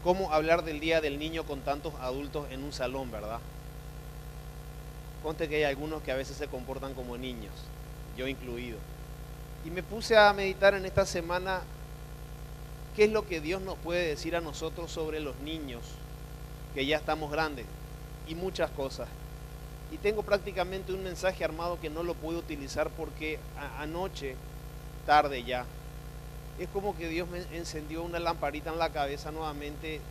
cómo hablar del Día del Niño con tantos adultos en un salón, ¿verdad? Conste que hay algunos que a veces se comportan como niños, yo incluido. Y me puse a meditar en esta semana qué es lo que Dios nos puede decir a nosotros sobre los niños, que ya estamos grandes, y muchas cosas. Y tengo prácticamente un mensaje armado que no lo puedo utilizar porque anoche, tarde ya, es como que Dios me encendió una lamparita en la cabeza nuevamente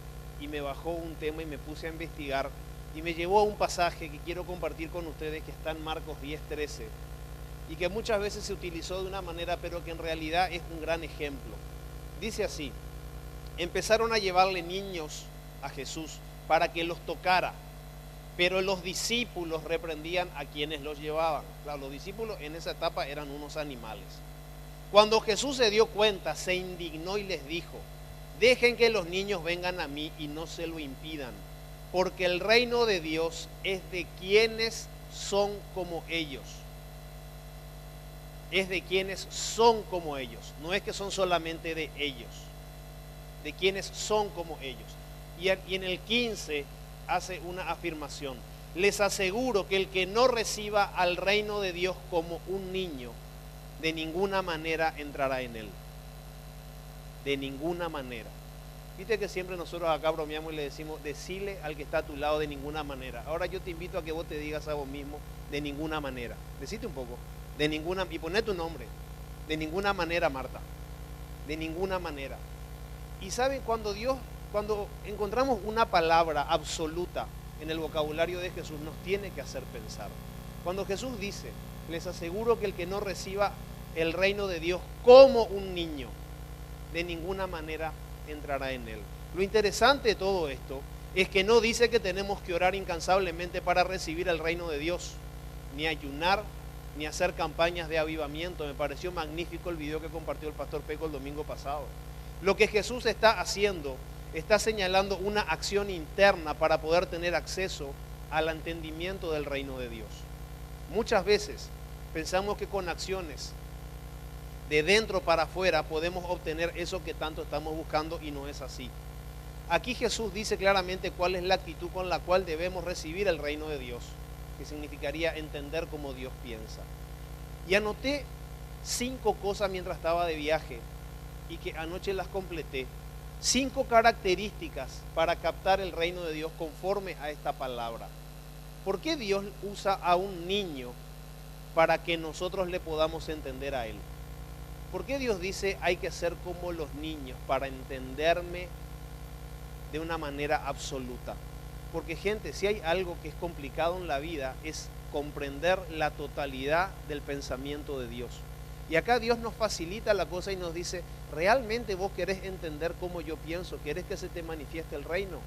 y me bajó un tema y me puse a investigar y me llevó a un pasaje que quiero compartir con ustedes que está en Marcos 10:13 y que muchas veces se utilizó de una manera pero que en realidad es un gran ejemplo. Dice así: empezaron a llevarle niños a Jesús para que los tocara, pero los discípulos reprendían a quienes los llevaban. Claro, los discípulos en esa etapa eran unos animales. Cuando Jesús se dio cuenta, se indignó y les dijo: dejen que los niños vengan a mí y no se lo impidan, porque el reino de Dios es de quienes son como ellos. Es de quienes son como ellos, no es que son solamente de ellos, de quienes son como ellos. Y en el 15 hace una afirmación: les aseguro que el que no reciba al reino de Dios como un niño, de ninguna manera entrará en él. De ninguna manera. Viste que siempre nosotros acá bromeamos y le decimos: decile al que está a tu lado de ninguna manera. Ahora yo te invito a que vos te digas a vos mismo: de ninguna manera. Decite un poco. De ninguna, y poné tu nombre. De ninguna manera, Marta. De ninguna manera. Y saben, cuando encontramos una palabra absoluta en el vocabulario de Jesús, nos tiene que hacer pensar. Cuando Jesús dice: les aseguro que el que no reciba el reino de Dios como un niño, de ninguna manera entrará en él. Lo interesante de todo esto es que no dice que tenemos que orar incansablemente para recibir el reino de Dios, ni ayunar, ni hacer campañas de avivamiento. Me pareció magnífico el video que compartió el pastor Peco el domingo pasado. Lo que Jesús está haciendo, está señalando una acción interna para poder tener acceso al entendimiento del reino de Dios. Muchas veces pensamos que con acciones de dentro para afuera podemos obtener eso que tanto estamos buscando, y no es así. Aquí Jesús dice claramente cuál es la actitud con la cual debemos recibir el reino de Dios, que significaría entender cómo Dios piensa. Y anoté 5 cosas mientras estaba de viaje y que anoche las completé. 5 características para captar el reino de Dios conforme a esta palabra. ¿Por qué Dios usa a un niño para que nosotros le podamos entender a Él? ¿Por qué Dios dice hay que ser como los niños para entenderme de una manera absoluta? Porque, gente, si hay algo que es complicado en la vida es comprender la totalidad del pensamiento de Dios. Y acá Dios nos facilita la cosa y nos dice: ¿realmente vos querés entender cómo yo pienso? ¿Querés que se te manifieste el reino?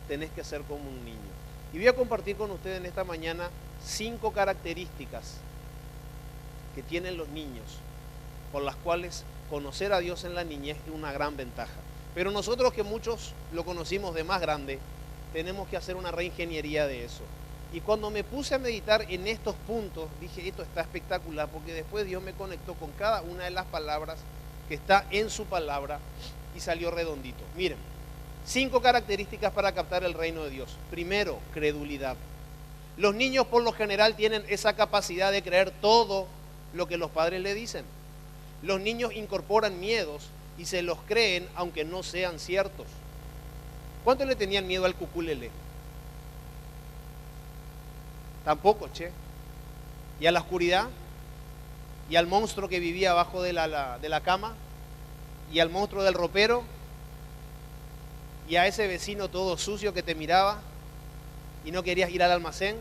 Tenés que ser como un niño. Y voy a compartir con ustedes en esta mañana 5 características que tienen los niños, por las cuales conocer a Dios en la niñez es una gran ventaja. Pero nosotros, que muchos lo conocimos de más grande, tenemos que hacer una reingeniería de eso. Y cuando me puse a meditar en estos puntos, dije: esto está espectacular, porque después Dios me conectó con cada una de las palabras que está en su palabra y salió redondito. Miren, 5 características para captar el reino de Dios. Primero, credulidad. Los niños por lo general tienen esa capacidad de creer todo lo que los padres le dicen. Los niños incorporan miedos y se los creen aunque no sean ciertos. ¿Cuánto le tenían miedo al cuculele? Tampoco, che. ¿Y a la oscuridad? ¿Y al monstruo que vivía abajo de la cama? ¿Y al monstruo del ropero? ¿Y a ese vecino todo sucio que te miraba y no querías ir al almacén?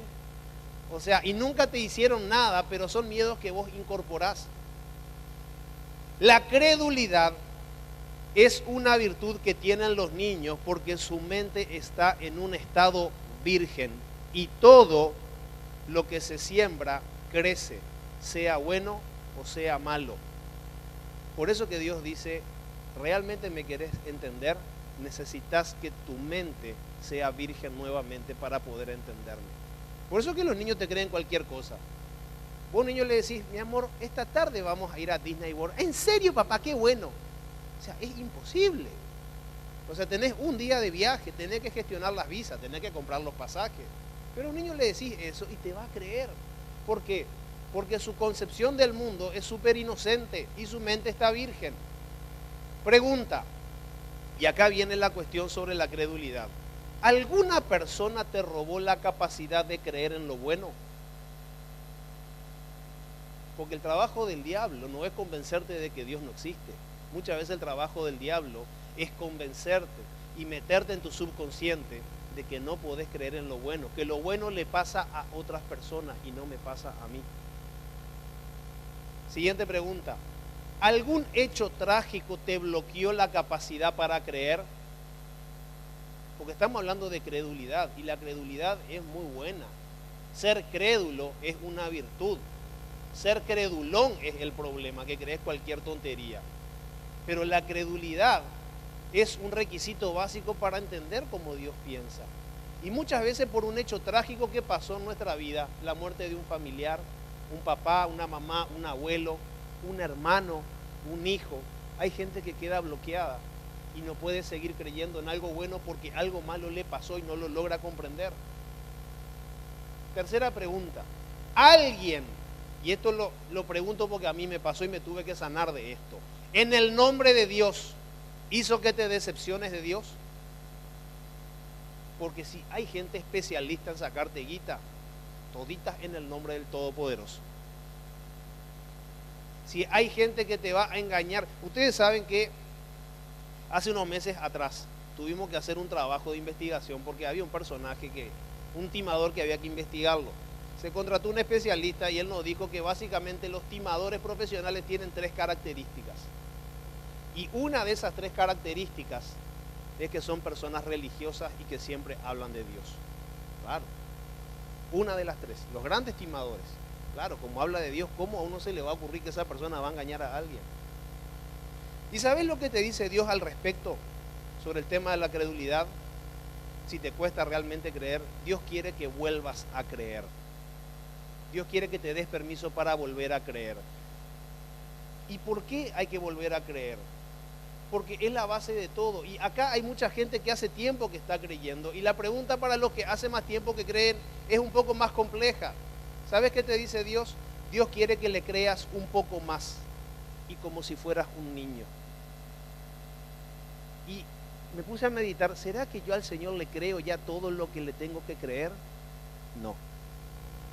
O sea, y nunca te hicieron nada, pero son miedos que vos incorporás. La credulidad es una virtud que tienen los niños porque su mente está en un estado virgen y todo lo que se siembra crece, sea bueno o sea malo. Por eso que Dios dice: ¿realmente me querés entender? Necesitas que tu mente sea virgen nuevamente para poder entenderme. Por eso que los niños te creen cualquier cosa. Vos, niño, le decís: mi amor, esta tarde vamos a ir a Disney World. ¿En serio, papá? ¡Qué bueno! O sea, es imposible. O sea, tenés un día de viaje, tenés que gestionar las visas, tenés que comprar los pasajes. Pero a un niño le decís eso y te va a creer. ¿Por qué? Porque su concepción del mundo es súper inocente y su mente está virgen. Pregunta, y acá viene la cuestión sobre la credulidad. ¿Alguna persona te robó la capacidad de creer en lo bueno? Porque el trabajo del diablo no es convencerte de que Dios no existe. Muchas veces el trabajo del diablo es convencerte y meterte en tu subconsciente de que no podés creer en lo bueno, que lo bueno le pasa a otras personas y no me pasa a mí. Siguiente pregunta. ¿Algún hecho trágico te bloqueó la capacidad para creer? Porque estamos hablando de credulidad y la credulidad es muy buena. Ser crédulo es una virtud. Ser credulón es el problema, que crees cualquier tontería. Pero la credulidad es un requisito básico para entender cómo Dios piensa. Y muchas veces por un hecho trágico que pasó en nuestra vida, la muerte de un familiar, un papá, una mamá, un abuelo, un hermano, un hijo, hay gente que queda bloqueada y no puede seguir creyendo en algo bueno porque algo malo le pasó y no lo logra comprender. Tercera pregunta. ¿Alguien, y esto lo pregunto porque a mí me pasó y me tuve que sanar de esto, en el nombre de Dios, hizo que te decepciones de Dios? Porque si hay gente especialista en sacarte guita, toditas en el nombre del Todopoderoso. Si hay gente que te va a engañar, ustedes saben que hace unos meses atrás tuvimos que hacer un trabajo de investigación porque había un personaje, un timador que había que investigarlo. Se contrató un especialista y él nos dijo que básicamente los timadores profesionales tienen 3 características. Y una de esas 3 características es que son personas religiosas y que siempre hablan de Dios. Claro. Una de las 3. Los grandes timadores. Claro, como habla de Dios, ¿cómo a uno se le va a ocurrir que esa persona va a engañar a alguien? ¿Y sabes lo que te dice Dios al respecto sobre el tema de la credulidad? Si te cuesta realmente creer, Dios quiere que vuelvas a creer. Dios quiere que te des permiso para volver a creer. ¿Y por qué hay que volver a creer? Porque es la base de todo. Y acá hay mucha gente que hace tiempo que está creyendo. Y la pregunta para los que hace más tiempo que creen es un poco más compleja. ¿Sabes qué te dice Dios? Dios quiere que le creas un poco más. Y como si fueras un niño. Y me puse a meditar, ¿será que yo al Señor le creo ya todo lo que le tengo que creer? No.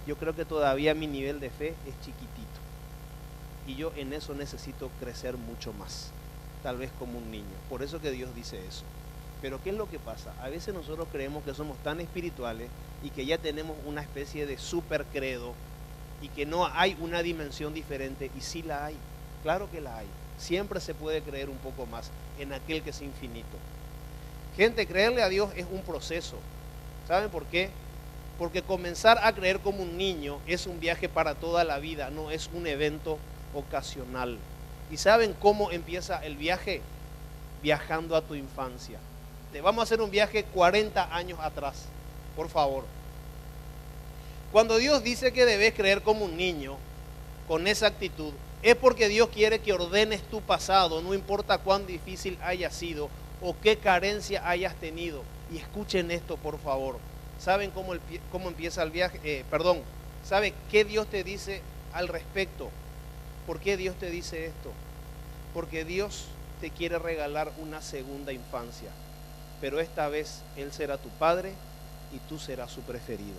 Yo creo que todavía mi nivel de fe es chiquitito. Y yo en eso necesito crecer mucho más. Tal vez como un niño. Por eso que Dios dice eso. Pero ¿qué es lo que pasa? A veces nosotros creemos que somos tan espirituales y que ya tenemos una especie de super credo y que no hay una dimensión diferente, y sí la hay. Claro que la hay. Siempre se puede creer un poco más en aquel que es infinito. Gente, creerle a Dios es un proceso. ¿Saben por qué? Porque comenzar a creer como un niño es un viaje para toda la vida, no es un evento ocasional. ¿Y saben cómo empieza el viaje? Viajando a tu infancia. Te vamos a hacer un viaje 40 años atrás, por favor. Cuando Dios dice que debes creer como un niño, con esa actitud, es porque Dios quiere que ordenes tu pasado, no importa cuán difícil haya sido o qué carencia hayas tenido. Y escuchen esto, por favor. ¿Saben cómo empieza el viaje? ¿Sabe qué Dios te dice al respecto? ¿Por qué Dios te dice esto? Porque Dios te quiere regalar una segunda infancia, pero esta vez Él será tu padre y tú serás su preferido.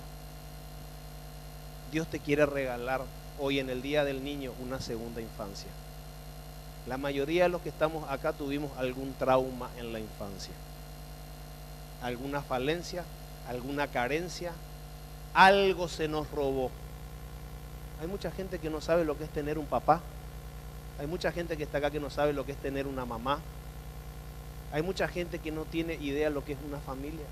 Dios te quiere regalar hoy en el Día del Niño una segunda infancia. La mayoría de los que estamos acá tuvimos algún trauma en la infancia, alguna falencia, alguna carencia, algo se nos robó. Hay mucha gente que no sabe lo que es tener un papá. Hay mucha gente que está acá que no sabe lo que es tener una mamá. Hay mucha gente que no tiene idea lo que es una familia.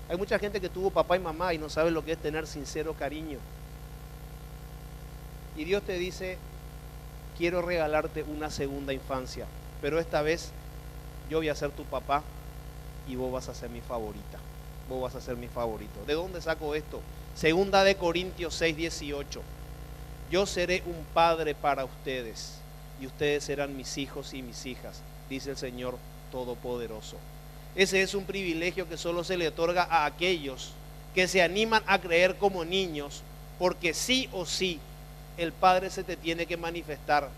Hay mucha gente que tuvo papá y mamá y no sabe lo que es tener sincero cariño. Y Dios te dice, quiero regalarte una segunda infancia, pero esta vez yo voy a ser tu papá y vos vas a ser mi favorita. Vos vas a ser mi favorito. ¿De dónde saco esto? Segunda de Corintios 6:18. Yo seré un padre para ustedes y ustedes serán mis hijos y mis hijas, dice el Señor Todopoderoso. Ese es un privilegio que solo se le otorga a aquellos que se animan a creer como niños, porque sí o sí el Padre se te tiene que manifestar.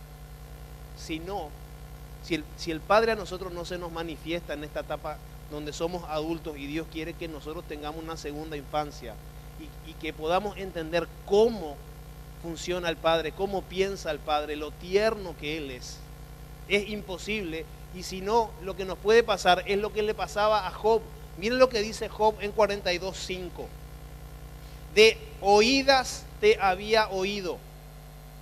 Si no, si el Padre a nosotros no se nos manifiesta en esta etapa donde somos adultos y Dios quiere que nosotros tengamos una segunda infancia y que podamos entender cómo funciona el Padre, cómo piensa el Padre, lo tierno que Él es imposible. Y si no, lo que nos puede pasar es lo que le pasaba a Job. Miren lo que dice Job en 42:5. De oídas te había oído.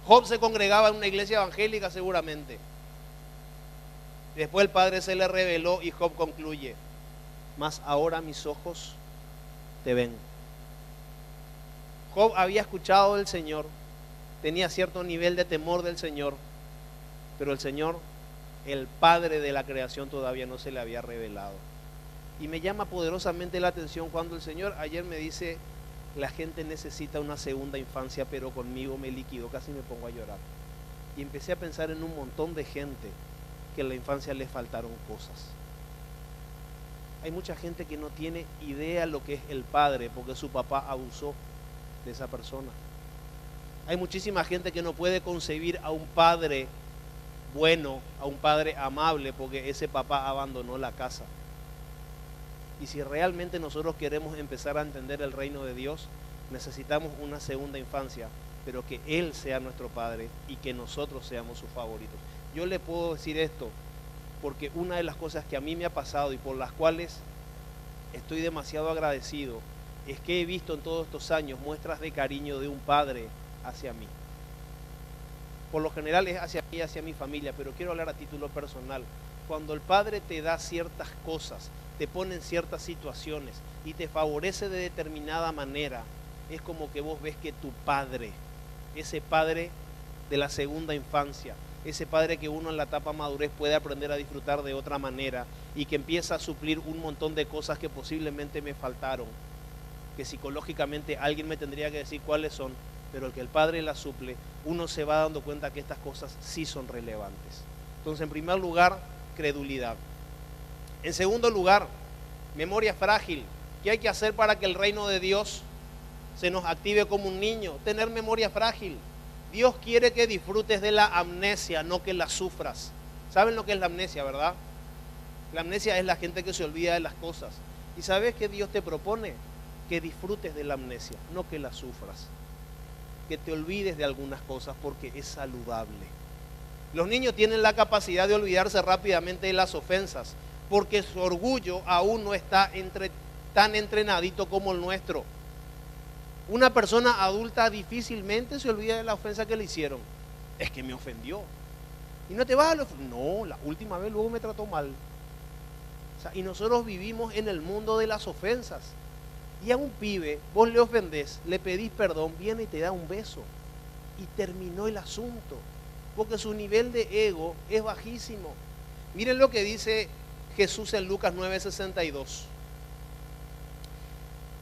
Job se congregaba en una iglesia evangélica seguramente. Después el Padre se le reveló y Job concluye: mas ahora mis ojos te ven. Job había escuchado del Señor, tenía cierto nivel de temor del Señor, pero el Señor, el Padre de la creación, todavía no se le había revelado. Y me llama poderosamente la atención cuando el Señor ayer me dice: la gente necesita una segunda infancia, pero conmigo me liquidó, casi me pongo a llorar. Y empecé a pensar en un montón de gente que en la infancia le faltaron cosas. Hay mucha gente que no tiene idea lo que es el padre porque su papá abusó de esa persona. Hay muchísima gente que no puede concebir a un padre bueno, a un padre amable, porque ese papá abandonó la casa. Y si realmente nosotros queremos empezar a entender el reino de Dios, necesitamos una segunda infancia, pero que Él sea nuestro Padre y que nosotros seamos sus favoritos. Yo le puedo decir esto porque una de las cosas que a mí me ha pasado y por las cuales estoy demasiado agradecido es que he visto en todos estos años muestras de cariño de un padre hacia mí. Por lo general es hacia mí y hacia mi familia, pero quiero hablar a título personal. Cuando el Padre te da ciertas cosas, te pone en ciertas situaciones y te favorece de determinada manera, es como que vos ves que tu Padre, ese Padre de la segunda infancia, ese Padre que uno en la etapa madurez puede aprender a disfrutar de otra manera y que empieza a suplir un montón de cosas que posiblemente me faltaron, que psicológicamente alguien me tendría que decir cuáles son, pero el que el Padre las suple, uno se va dando cuenta que estas cosas sí son relevantes. Entonces, en primer lugar, credulidad. En segundo lugar, memoria frágil. ¿Qué hay que hacer para que el reino de Dios se nos active como un niño? Tener memoria frágil. Dios quiere que disfrutes de la amnesia, no que la sufras. ¿Saben lo que es la amnesia, verdad? La amnesia es la gente que se olvida de las cosas. ¿Y sabes qué Dios te propone? Que disfrutes de la amnesia, no que la sufras. Que te olvides de algunas cosas porque es saludable. Los niños tienen la capacidad de olvidarse rápidamente de las ofensas porque su orgullo aún no está tan entrenadito como el nuestro. Una persona adulta difícilmente se olvida de la ofensa que le hicieron. Es que me ofendió. Y no te vas a no, la última vez luego me trató mal. O sea, y nosotros vivimos en el mundo de las ofensas. Y a un pibe, vos le ofendés, le pedís perdón, viene y te da un beso. Y terminó el asunto. Porque su nivel de ego es bajísimo. Miren lo que dice Jesús en Lucas 9:62.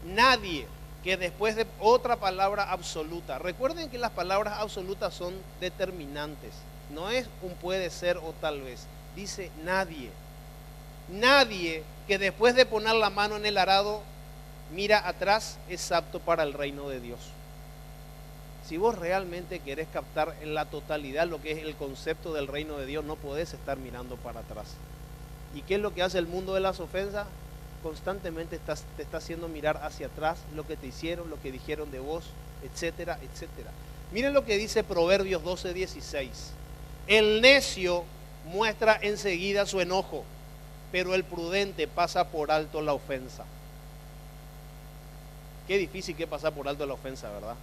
Nadie que después de otra palabra absoluta, recuerden que las palabras absolutas son determinantes. No es un puede ser o tal vez. Dice nadie. Nadie que después de poner la mano en el arado mira atrás es apto para el reino de Dios. Si vos realmente querés captar en la totalidad lo que es el concepto del reino de Dios, no podés estar mirando para atrás. ¿Y qué es lo que hace el mundo de las ofensas? Constantemente te está haciendo mirar hacia atrás lo que te hicieron, lo que dijeron de vos, etcétera, etcétera. Miren lo que dice Proverbios 12:16. El necio muestra enseguida su enojo, pero el prudente pasa por alto la ofensa. Qué difícil que pasar por alto la ofensa, ¿verdad?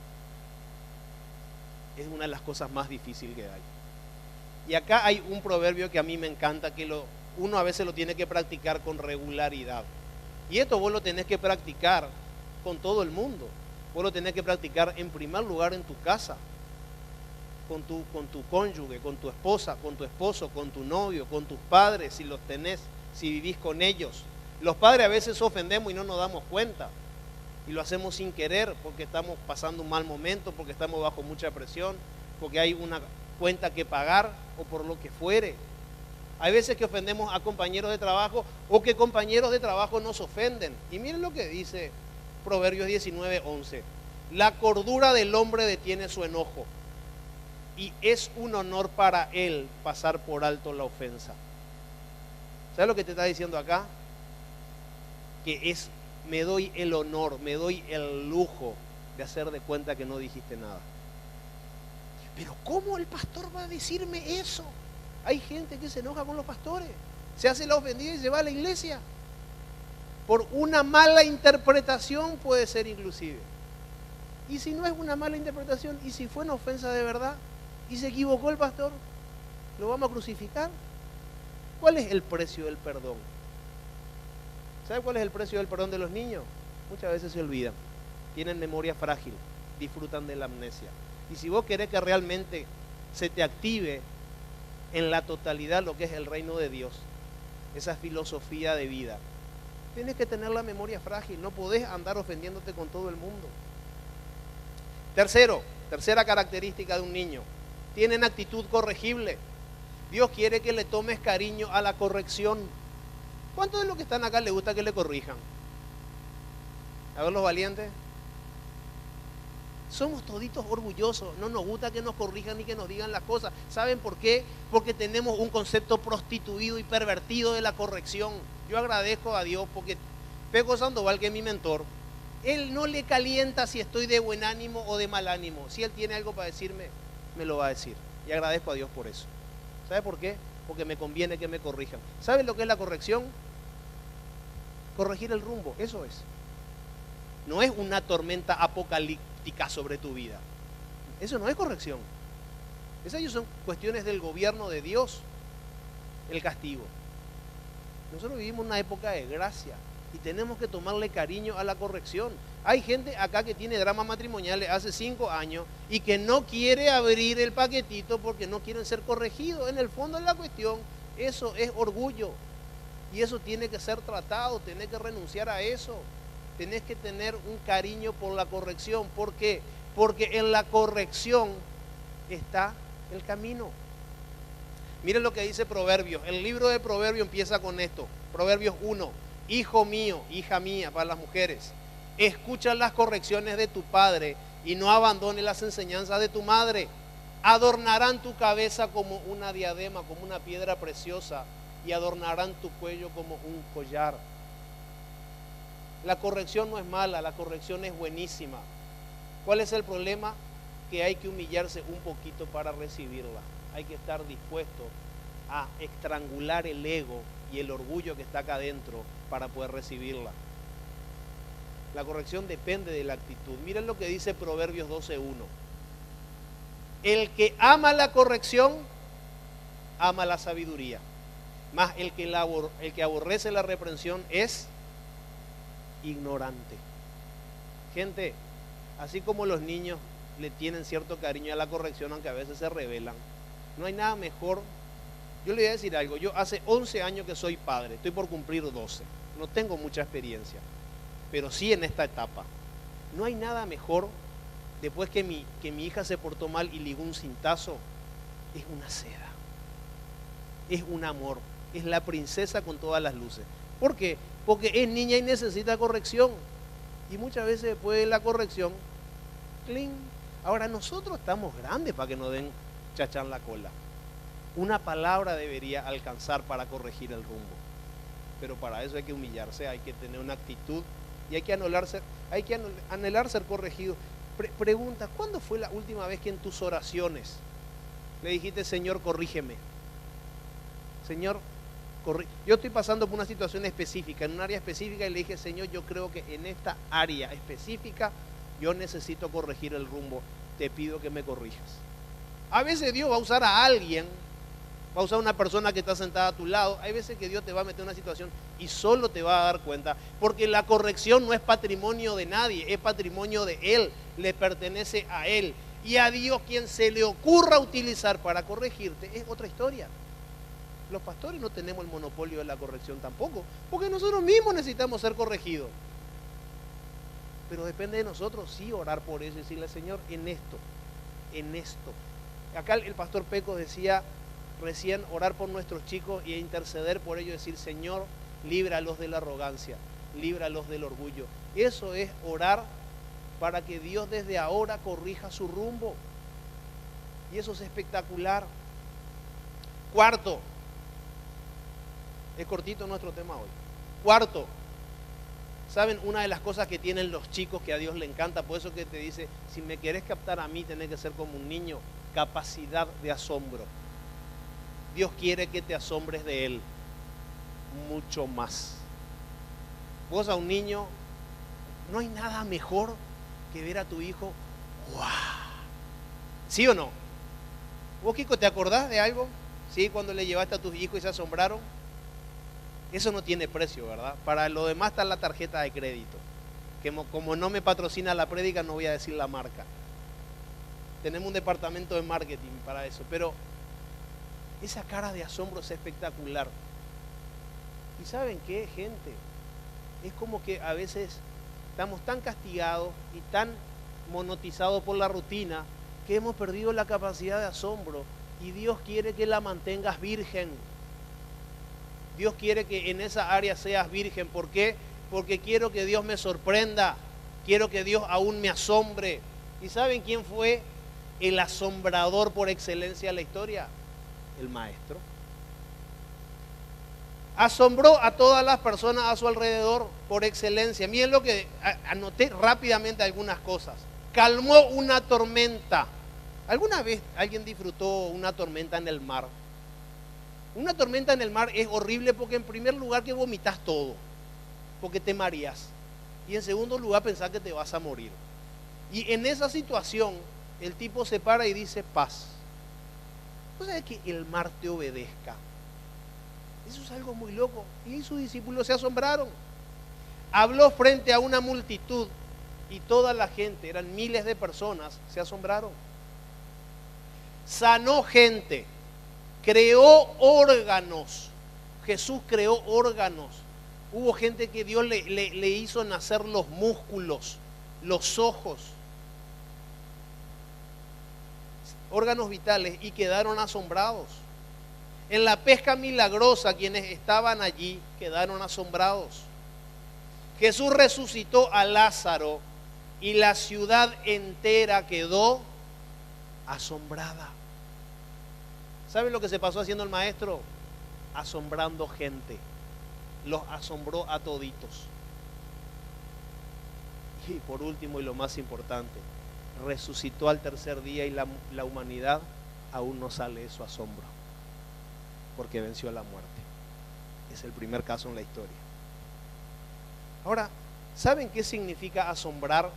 Es una de las cosas más difíciles que hay. Y acá hay un proverbio que a mí me encanta, que uno a veces lo tiene que practicar con regularidad. Y esto vos lo tenés que practicar con todo el mundo. Vos lo tenés que practicar en primer lugar en tu casa, con tu cónyuge, con tu esposa, con tu esposo, con tu novio, con tus padres, si los tenés, si vivís con ellos. Los padres a veces ofendemos y no nos damos cuenta. Y lo hacemos sin querer porque estamos pasando un mal momento, porque estamos bajo mucha presión, porque hay una cuenta que pagar o por lo que fuere. Hay veces que ofendemos a compañeros de trabajo o que compañeros de trabajo nos ofenden. Y miren lo que dice Proverbios 19:11. La cordura del hombre detiene su enojo y es un honor para él pasar por alto la ofensa. ¿Sabes lo que te está diciendo acá? Que me doy el honor, me doy el lujo de hacer de cuenta que no dijiste nada. Pero ¿cómo el pastor va a decirme eso? Hay gente que se enoja con los pastores, se hace la ofendida y se va a la iglesia. Por una mala interpretación puede ser inclusive. Y si no es una mala interpretación, y si fue una ofensa de verdad, y se equivocó el pastor, ¿lo vamos a crucificar? ¿Cuál es el precio del perdón? ¿Sabe cuál es el precio del perdón de los niños? Muchas veces se olvidan, tienen memoria frágil, disfrutan de la amnesia. Y si vos querés que realmente se te active en la totalidad lo que es el reino de Dios, esa filosofía de vida, tienes que tener la memoria frágil, no podés andar ofendiéndote con todo el mundo. Tercera característica de un niño, tienen actitud corregible. Dios quiere que le tomes cariño a la corrección. ¿Cuántos de los que están acá les gusta que le corrijan? A ver los valientes. Somos toditos orgullosos, no nos gusta que nos corrijan ni que nos digan las cosas. ¿Saben por qué? Porque tenemos un concepto prostituido y pervertido de la corrección. Yo agradezco a Dios porque Peco Sandoval, que es mi mentor, él no le calienta si estoy de buen ánimo o de mal ánimo. Si él tiene algo para decirme, me lo va a decir. Y agradezco a Dios por eso. ¿Sabe por qué? Porque me conviene que me corrijan. ¿Saben lo que es la corrección? Corregir el rumbo, eso es. No es una tormenta apocalíptica sobre tu vida. Eso no es corrección. Esas son cuestiones del gobierno de Dios, el castigo. Nosotros vivimos una época de gracia y tenemos que tomarle cariño a la corrección. Hay gente acá que tiene dramas matrimoniales hace 5 años y que no quiere abrir el paquetito porque no quieren ser corregidos. En el fondo de la cuestión, eso es orgullo y eso tiene que ser tratado, tenés que renunciar a eso. Tenés que tener un cariño por la corrección. ¿Por qué? Porque en la corrección está el camino. Miren lo que dice Proverbios. El libro de Proverbios empieza con esto. Proverbios 1. Hijo mío, hija mía, para las mujeres, escucha las correcciones de tu padre y no abandones las enseñanzas de tu madre. Adornarán tu cabeza como una diadema, como una piedra preciosa, y adornarán tu cuello como un collar. La corrección no es mala, la corrección es buenísima. ¿Cuál es el problema? Que hay que humillarse un poquito para recibirla. Hay que estar dispuesto a estrangular el ego y el orgullo que está acá adentro para poder recibirla. La corrección depende de la actitud. Miren lo que dice Proverbios 12:1. El que ama la corrección, ama la sabiduría. Mas el que aborrece la reprensión es ignorante. Gente, así como los niños le tienen cierto cariño a la corrección, aunque a veces se rebelan, no hay nada mejor. Yo le voy a decir algo, yo hace 11 años que soy padre, estoy por cumplir 12, no tengo mucha experiencia, pero sí en esta etapa. No hay nada mejor, después que mi hija se portó mal y ligó un cintazo, es una seda, es un amor, es la princesa con todas las luces. ¿Por qué? Porque es niña y necesita corrección. Y muchas veces después de la corrección, ¡cling! Ahora nosotros estamos grandes para que nos den chachán la cola. Una palabra debería alcanzar para corregir el rumbo. Pero para eso hay que humillarse, hay que tener una actitud y hay que anhelar ser corregido. Pregunta, ¿cuándo fue la última vez que en tus oraciones le dijiste, Señor, corrígeme? Señor, yo estoy pasando por una situación específica, en un área específica, y le dije, Señor, yo creo que en esta área específica yo necesito corregir el rumbo, te pido que me corrijas. A veces Dios va a usar a alguien, va a usar a una persona que está sentada a tu lado. Hay veces que Dios te va a meter en una situación y solo te va a dar cuenta, porque la corrección no es patrimonio de nadie, es patrimonio de Él, le pertenece a Él. Y a Dios quien se le ocurra utilizar para corregirte es otra historia. Los pastores no tenemos el monopolio de la corrección tampoco, porque nosotros mismos necesitamos ser corregidos. Pero depende de nosotros, sí, orar por eso y decirle, Señor, en esto. Acá el pastor Peco decía recién orar por nuestros chicos e interceder por ellos, decir, Señor, líbralos de la arrogancia, líbralos del orgullo. Eso es orar para que Dios desde ahora corrija su rumbo. Y eso es espectacular. Cuarto, es cortito nuestro tema hoy. Cuarto, ¿saben? Una de las cosas que tienen los chicos que a Dios le encanta, por eso que te dice, si me querés captar a mí, tenés que ser como un niño, capacidad de asombro. Dios quiere que te asombres de Él mucho más. Vos a un niño, no hay nada mejor que ver a tu hijo, ¡wow! ¿Sí o no? ¿Vos, Kiko, te acordás de algo? ¿Sí? Cuando le llevaste a tus hijos y se asombraron. Eso no tiene precio, ¿verdad? Para lo demás está la tarjeta de crédito. Que como no me patrocina la prédica, no voy a decir la marca. Tenemos un departamento de marketing para eso. Pero esa cara de asombro es espectacular. ¿Y saben qué, gente? Es como que a veces estamos tan castigados y tan monotizados por la rutina que hemos perdido la capacidad de asombro. Y Dios quiere que la mantengas virgen. Dios quiere que en esa área seas virgen. ¿Por qué? Porque quiero que Dios me sorprenda. Quiero que Dios aún me asombre. ¿Y saben quién fue el asombrador por excelencia de la historia? El maestro. Asombró a todas las personas a su alrededor por excelencia. Miren lo que anoté rápidamente algunas cosas. Calmó una tormenta. ¿Alguna vez alguien disfrutó una tormenta en el mar? Una tormenta en el mar es horrible porque en primer lugar que vomitas todo, porque te mareas. Y en segundo lugar pensás que te vas a morir. Y en esa situación el tipo se para y dice paz. ¿Vos sabés que el mar te obedezca? Eso es algo muy loco. Y sus discípulos se asombraron. Habló frente a una multitud y toda la gente, eran miles de personas, se asombraron. Sanó gente. Creó órganos. Jesús creó órganos. Hubo gente que Dios le hizo nacer los músculos, los ojos, órganos vitales, y quedaron asombrados. En la pesca milagrosa, quienes estaban allí quedaron asombrados. Jesús resucitó a Lázaro y la ciudad entera quedó asombrada. ¿Saben lo que se pasó haciendo el maestro? Asombrando gente. Los asombró a toditos. Y por último y lo más importante, resucitó al tercer día y la humanidad aún no sale de su asombro, porque venció a la muerte. Es el primer caso en la historia. Ahora, ¿saben qué significa asombrar?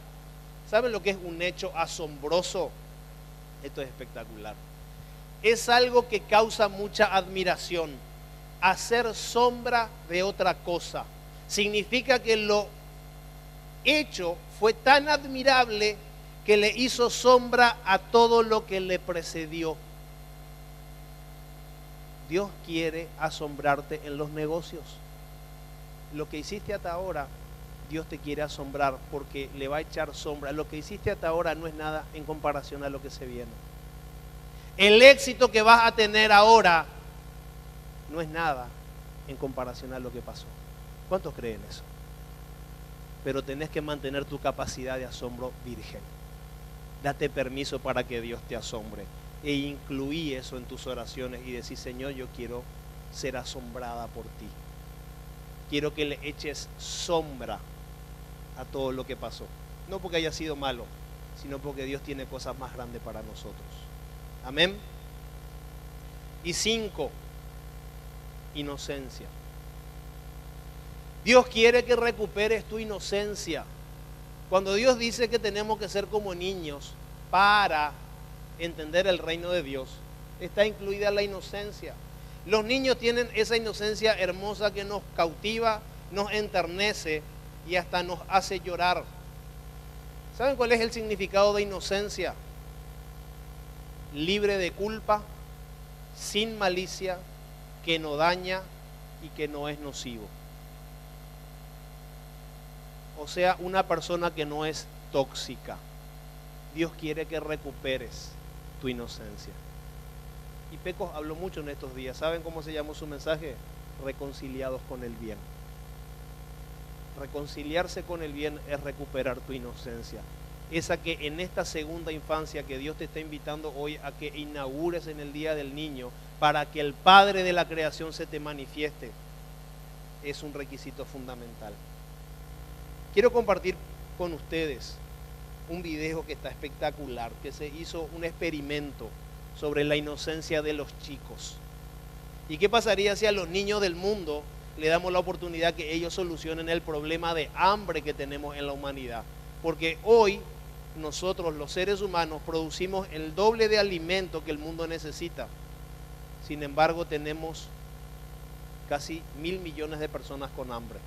¿Saben lo que es un hecho asombroso? Esto es espectacular. Es algo que causa mucha admiración. Hacer sombra de otra cosa. Significa que lo hecho fue tan admirable que le hizo sombra a todo lo que le precedió. Dios quiere asombrarte en los negocios. Lo que hiciste hasta ahora, Dios te quiere asombrar porque le va a echar sombra. Lo que hiciste hasta ahora no es nada en comparación a lo que se viene. El éxito que vas a tener ahora no es nada en comparación a lo que pasó. ¿Cuántos creen eso? Pero tenés que mantener tu capacidad de asombro virgen. Date permiso para que Dios te asombre. E incluí eso en tus oraciones y decís, Señor, yo quiero ser asombrada por ti. Quiero que le eches sombra a todo lo que pasó. No porque haya sido malo, sino porque Dios tiene cosas más grandes para nosotros. Amén. Y 5, inocencia. Dios quiere que recuperes tu inocencia. Cuando Dios dice que tenemos que ser como niños para entender el reino de Dios, está incluida la inocencia. Los niños tienen esa inocencia hermosa que nos cautiva, nos enternece y hasta nos hace llorar. ¿Saben cuál es el significado de inocencia? Libre de culpa, sin malicia, que no daña y que no es nocivo. O sea, una persona que no es tóxica. Dios quiere que recuperes tu inocencia. Y Pecos habló mucho en estos días. ¿Saben cómo se llamó su mensaje? Reconciliados con el bien. Reconciliarse con el bien es recuperar tu inocencia. Esa que en esta segunda infancia que Dios te está invitando hoy a que inaugures en el Día del Niño, para que el Padre de la creación se te manifieste, es un requisito fundamental. Quiero compartir con ustedes un video que está espectacular, que se hizo un experimento sobre la inocencia de los chicos. ¿Y qué pasaría si a los niños del mundo le damos la oportunidad que ellos solucionen el problema de hambre que tenemos en la humanidad? Porque hoy nosotros, los seres humanos, producimos el doble de alimento que el mundo necesita. Sin embargo, tenemos casi 1.000 millones de personas con hambre.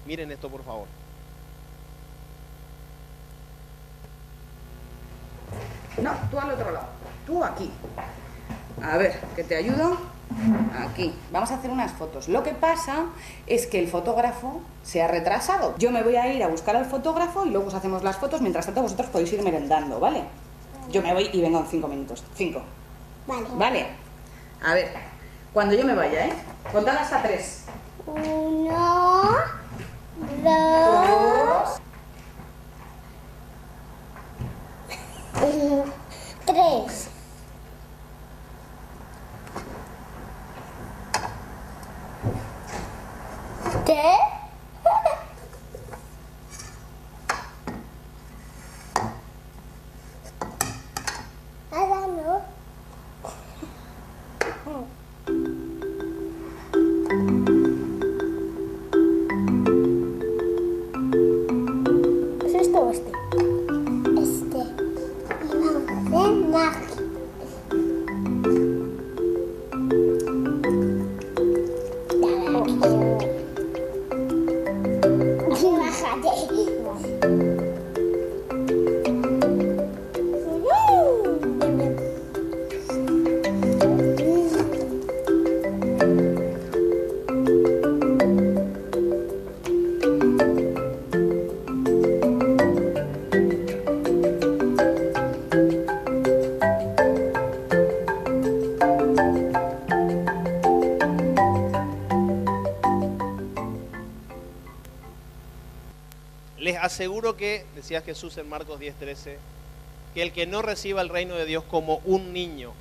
Miren esto, por favor. No, tú al otro lado. Tú aquí. A ver, que te ayudo. Aquí. Vamos a hacer unas fotos. Lo que pasa es que el fotógrafo se ha retrasado. Yo me voy a ir a buscar al fotógrafo y luego os hacemos las fotos. Mientras tanto vosotros podéis ir merendando, ¿vale? Yo me voy y vengo en 5 minutos. 5. Vale. Vale. A ver, cuando yo me vaya, ¿eh? Contad hasta 3. 1, 2, 3. ¿Qué? Nada, no. ¿Es este o este? Este. Y vamos a hacer magia. Les aseguro que, decía Jesús en Marcos 10:13, que el que no reciba el reino de Dios como un niño,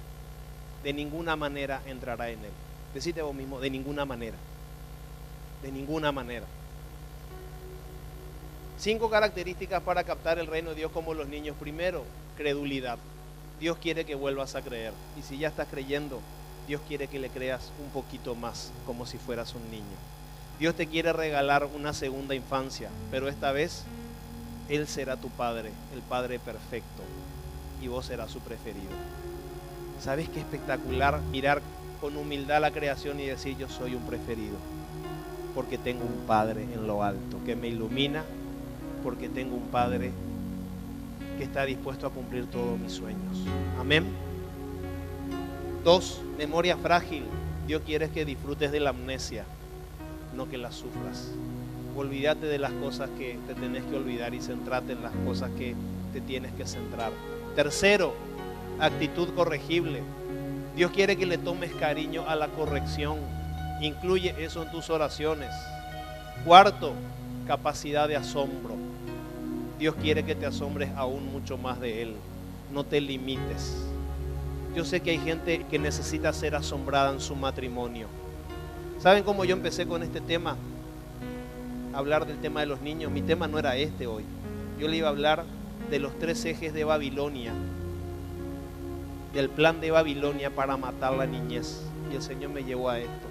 de ninguna manera entrará en él. Decite vos mismo, de ninguna manera. De ninguna manera. 5 características para captar el reino de Dios como los niños. Primero, credulidad. Dios quiere que vuelvas a creer. Y si ya estás creyendo, Dios quiere que le creas un poquito más, como si fueras un niño. Dios te quiere regalar una segunda infancia, pero esta vez Él será tu Padre, el Padre perfecto, y vos serás su preferido. ¿Sabes qué espectacular mirar con humildad la creación y decir yo soy un preferido? Porque tengo un Padre en lo alto que me ilumina, porque tengo un Padre que está dispuesto a cumplir todos mis sueños. Amén. 2, memoria frágil. Dios quiere que disfrutes de la amnesia, no que las sufras. Olvídate de las cosas que te tenés que olvidar y centrate en las cosas que te tienes que centrar. Tercero, actitud corregible. Dios quiere que le tomes cariño a la corrección. Incluye eso en tus oraciones. Cuarto, capacidad de asombro. Dios quiere que te asombres aún mucho más de Él. No te limites. Yo sé que hay gente que necesita ser asombrada en su matrimonio. ¿Saben cómo yo empecé con este tema? Hablar del tema de los niños. Mi tema no era este hoy. Yo le iba a hablar de los 3 ejes de Babilonia, del plan de Babilonia para matar la niñez. Y el Señor me llevó a esto.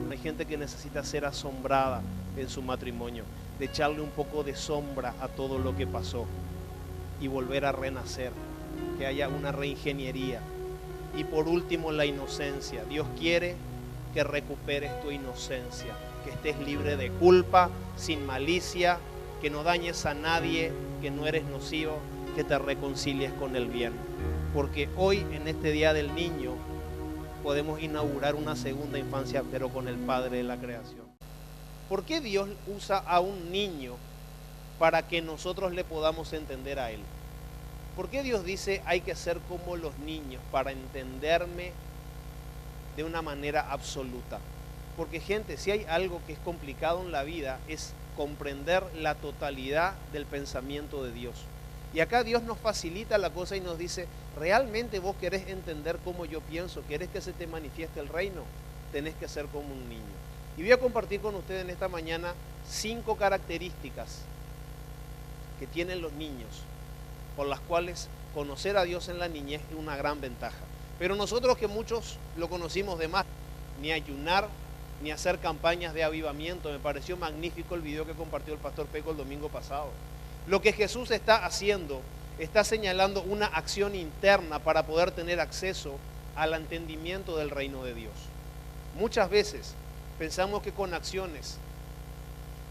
Hay gente que necesita ser asombrada en su matrimonio, de echarle un poco de sombra a todo lo que pasó y volver a renacer, que haya una reingeniería. Y por último, la inocencia. Dios quiere que recuperes tu inocencia, que estés libre de culpa, sin malicia, que no dañes a nadie, que no eres nocivo, que te reconcilies con el bien. Porque hoy, en este Día del Niño, podemos inaugurar una segunda infancia, pero con el Padre de la creación. ¿Por qué Dios usa a un niño para que nosotros le podamos entender a Él? ¿Por qué Dios dice hay que ser como los niños para entenderme de una manera absoluta? Porque gente, si hay algo que es complicado en la vida es comprender la totalidad del pensamiento de Dios. Y acá Dios nos facilita la cosa y nos dice, ¿realmente vos querés entender cómo yo pienso? ¿Querés que se te manifieste el reino? Tenés que ser como un niño. Y voy a compartir con ustedes en esta mañana 5 características que tienen los niños, por las cuales conocer a Dios en la niñez es una gran ventaja. Pero nosotros que muchos lo conocimos de más, ni ayunar, ni hacer campañas de avivamiento. Me pareció magnífico el video que compartió el pastor Peco el domingo pasado. Lo que Jesús está haciendo, está señalando una acción interna para poder tener acceso al entendimiento del reino de Dios. Muchas veces pensamos que con acciones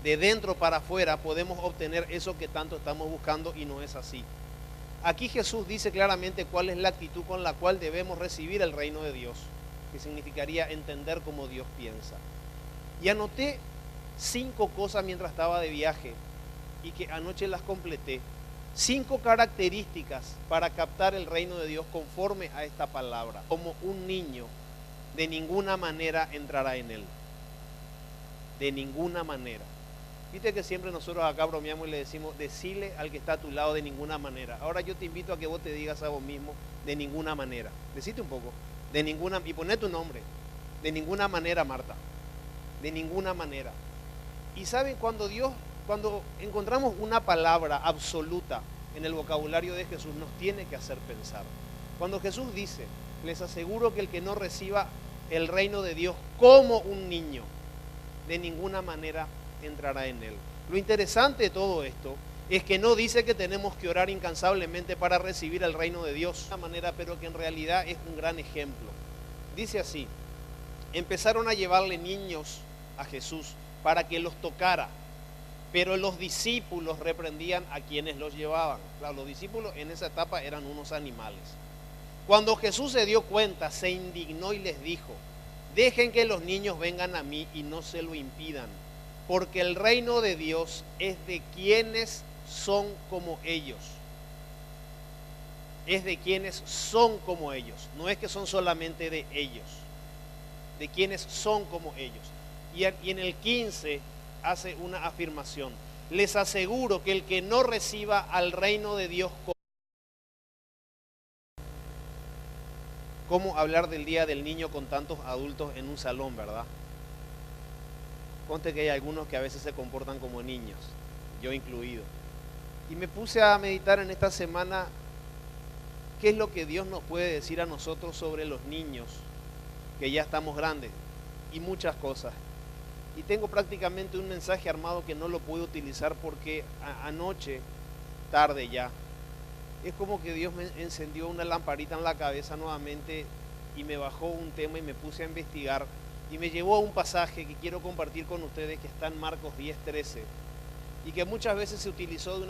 de dentro para afuera podemos obtener eso que tanto estamos buscando y no es así. Aquí Jesús dice claramente cuál es la actitud con la cual debemos recibir el reino de Dios, que significaría entender cómo Dios piensa. Y anoté 5 cosas mientras estaba de viaje y que anoche las completé. 5 características para captar el reino de Dios conforme a esta palabra. Como un niño, de ninguna manera entrará en él. De ninguna manera. Viste que siempre nosotros acá bromeamos y le decimos, decile al que está a tu lado de ninguna manera. Ahora yo te invito a que vos te digas a vos mismo, de ninguna manera. Decite un poco, de ninguna, y poné tu nombre. De ninguna manera, Marta. De ninguna manera. Y saben, cuando encontramos una palabra absoluta en el vocabulario de Jesús, nos tiene que hacer pensar. Cuando Jesús dice, les aseguro que el que no reciba el reino de Dios como un niño, de ninguna manera entrará en él. Lo interesante de todo esto es que no dice que tenemos que orar incansablemente para recibir el reino de Dios de una manera, pero que en realidad es un gran ejemplo. Dice así, empezaron a llevarle niños a Jesús para que los tocara, pero los discípulos reprendían a quienes los llevaban. Claro, los discípulos en esa etapa eran unos animales. Cuando Jesús se dio cuenta, se indignó y les dijo, dejen que los niños vengan a mí y no se lo impidan, porque el reino de Dios es de quienes son como ellos. Es de quienes son como ellos. No es que son solamente de ellos. De quienes son como ellos. Y en el 15 hace una afirmación. Les aseguro que el que no reciba al reino de Dios. ¿Cómo hablar del Día del Niño con tantos adultos en un salón, verdad? Conte que hay algunos que a veces se comportan como niños, yo incluido. Y me puse a meditar en esta semana qué es lo que Dios nos puede decir a nosotros sobre los niños, que ya estamos grandes, y muchas cosas. Y tengo prácticamente un mensaje armado que no lo puedo utilizar porque anoche, tarde ya, es como que Dios me encendió una lamparita en la cabeza nuevamente y me bajó un tema y me puse a investigar. Y me llevó a un pasaje que quiero compartir con ustedes que está en Marcos 10:13 y que muchas veces se utilizó de una